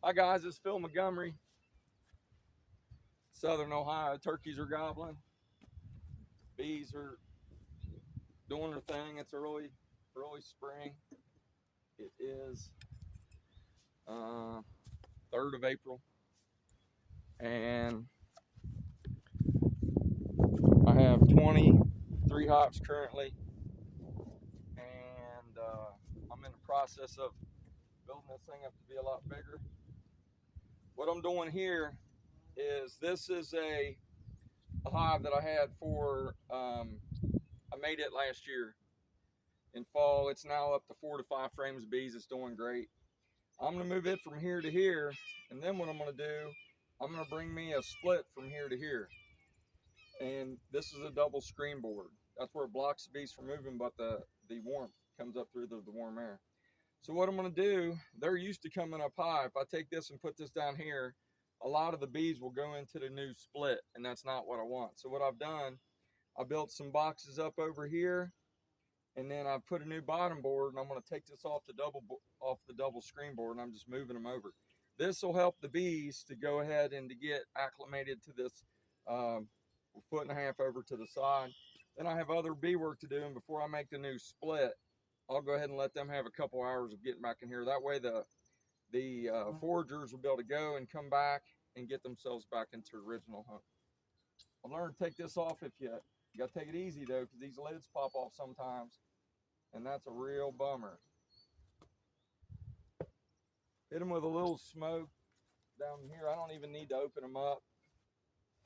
Hi guys, it's Phil Montgomery, Southern Ohio. Turkeys are gobbling. Bees are doing their thing. It's early spring. It is 3rd of April, and I have 23 hives currently, and I'm in the process of building this thing up to be a lot bigger. What I'm doing here is this is a hive that I had for I made it last year in fall. It's now up to 4 to 5 frames of bees. It's doing great. I'm gonna move it from here to here, and then what I'm gonna do, I'm gonna bring me a split from here to here. And this is a double screen board. That's where it blocks the bees from moving, but the warmth comes up through the warm air. So what I'm gonna do, they're used to coming up high. If I take this and put this down here, a lot of the bees will go into the new split, and that's not what I want. So what I've done, I built some boxes up over here, and then I put a new bottom board, and I'm going to take this off the double screen board, and I'm just moving them over. This will help the bees to go ahead and to get acclimated to this 1.5 foot over to the side. Then I have other bee work to do, and before I make the new split, I'll go ahead and let them have a couple hours of getting back in here. That way the foragers will be able to go and come back and get themselves back into original home. I'll learn to take this off. If you got to take it easy though, because these lids pop off sometimes, and that's a real bummer. Hit them with a little smoke down here. I don't even need to open them up.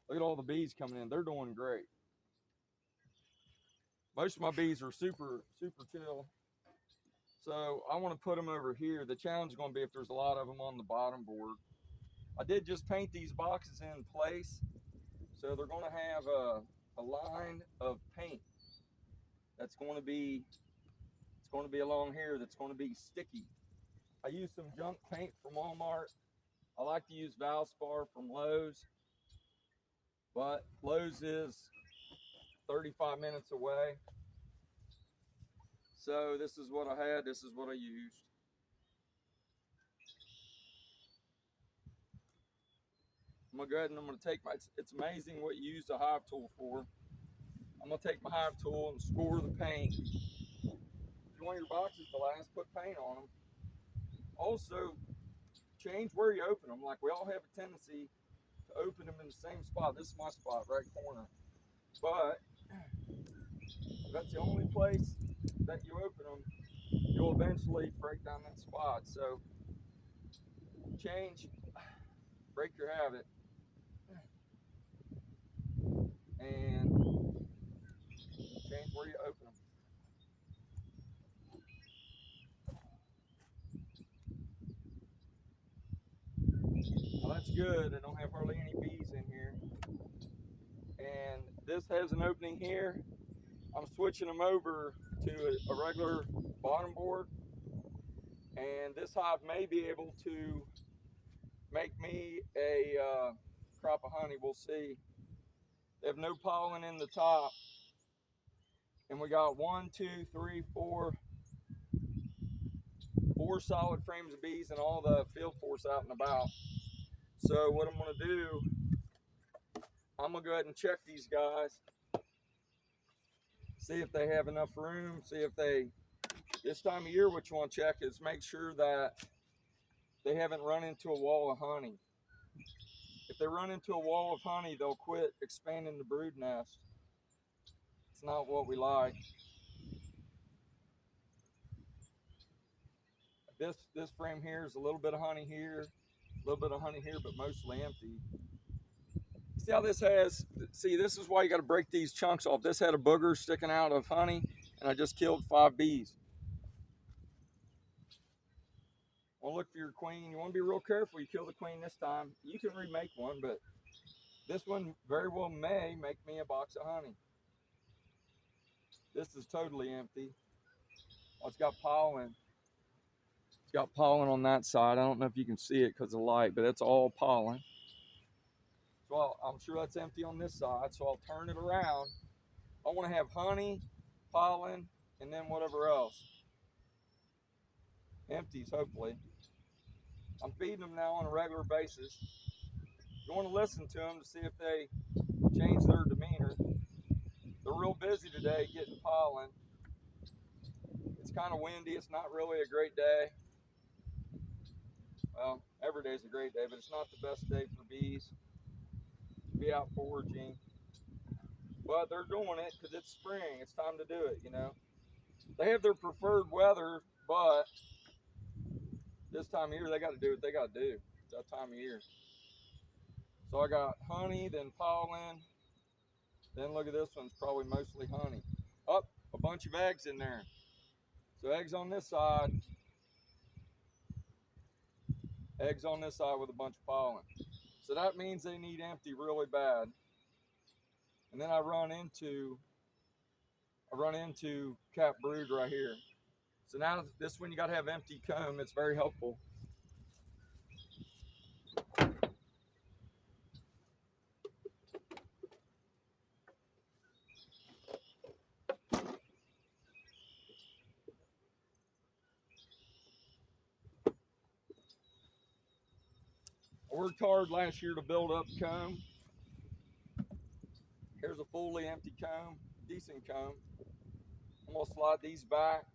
Look at all the bees coming in. They're doing great. Most of my bees are super chill. So I want to put them over here. The challenge is going to be if there's a lot of them on the bottom board. I did just paint these boxes in place. So they're going to have a line of paint that's going to be, it's going to be along here that's going to be sticky. I used some junk paint from Walmart. I like to use Valspar from Lowe's, but Lowe's is 35 minutes away. So this is what I had, this is what I used. I'm gonna go ahead and I'm gonna take my, it's amazing what you use the hive tool for. I'm gonna take my hive tool and score the paint. If you want your boxes to last, put paint on them. Also, change where you open them. Like we all have a tendency to open them in the same spot. This is my spot, right corner. But if that's the only place that you open them, you'll eventually break down that spot. So change, break your habit, and change where you open them. Well, that's good. I don't have hardly any bees in here. And this has an opening here. I'm switching them over to a regular bottom board. And this hive may be able to make me a crop of honey. We'll see. They have no pollen in the top. And we got 4 solid frames of bees and all the field force out and about. So what I'm going to do, I'm going to go ahead and check these guys, see if they have enough room, see if they, this time of year what you want to check is make sure that they haven't run into a wall of honey. If they run into a wall of honey, they'll quit expanding the brood nest. It's not what we like. This frame here is a little bit of honey here, a little bit of honey here, but mostly empty. See how this has, see, this is why you got to break these chunks off. This had a booger sticking out of honey, and I just killed 5 bees. Well, look for your queen. You want to be real careful. You kill the queen this time. You can remake one, but this one very well may make me a box of honey. This is totally empty. Oh, it's got pollen. It's got pollen on that side. I don't know if you can see it because of the light, but it's all pollen. So I'm sure that's empty on this side. So I'll turn it around. I want to have honey, pollen, and then whatever else. Empties, hopefully. I'm feeding them now on a regular basis. You want to listen to them to see if they change their demeanor. They're real busy today getting pollen. It's kind of windy. It's not really a great day. Well, every day is a great day, but it's not the best day for bees to be out foraging. But they're doing it because it's spring. It's time to do it, you know. They have their preferred weather, but this time of year they got to do what they got to do. It's that time of year. So I got honey, then pollen. Then look at this one's probably mostly honey. Oh, a bunch of eggs in there. So eggs on this side. Eggs on this side with a bunch of pollen. So that means they need empty really bad. And then I run into cap brood right here. So now this one you got to have empty comb. It's very helpful. I worked hard last year to build up comb. Here's a fully empty comb, decent comb. I'm gonna slide these back.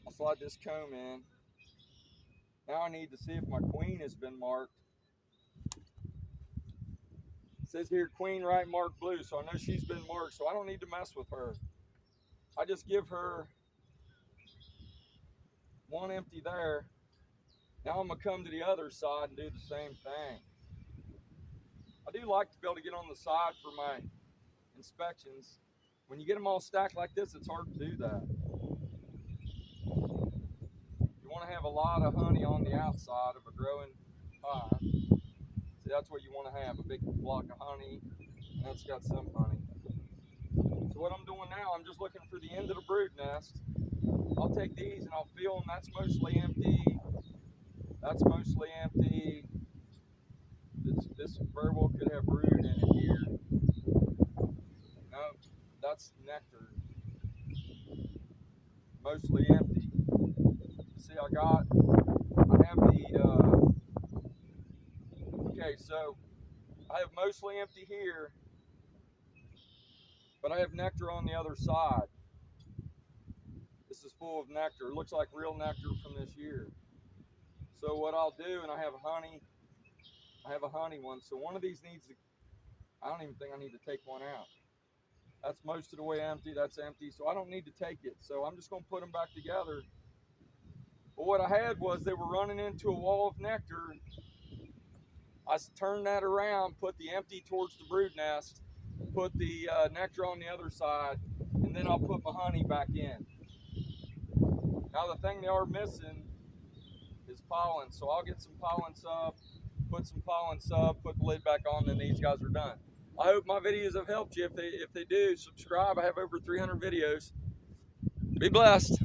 I'll slide this comb in. Now I need to see if my queen has been marked. It says here queen right marked blue, so I know she's been marked, so I don't need to mess with her. I just give her one empty there. Now I'm gonna come to the other side and do the same thing. I do like to be able to get on the side for my inspections. When you get them all stacked like this, it's hard to do that. You want to have a lot of honey on the outside of a growing hive. See, that's what you want to have, a big block of honey, and that's got some honey. So what I'm doing now, I'm just looking for the end of the brood nest. I'll take these and I'll feel them. That's mostly empty. That's mostly empty. This very well could have brood in it here. No, that's nectar. Mostly empty. See, I have the, okay, so I have mostly empty here, but I have nectar on the other side. This is full of nectar. It looks like real nectar from this year. So what I'll do, and I have a honey one, so one of these needs to, I don't even think I need to take one out. That's most of the way empty, that's empty, so I don't need to take it. So I'm just gonna put them back together. But what I had was they were running into a wall of nectar. I turned that around, put the empty towards the brood nest, put the nectar on the other side, and then I'll put my honey back in. Now the thing they are missing is pollen, so I'll get some pollen sub, put some pollen sub, put the lid back on, and these guys are done. I hope my videos have helped you. If they do, subscribe. I have over 300 videos. Be blessed.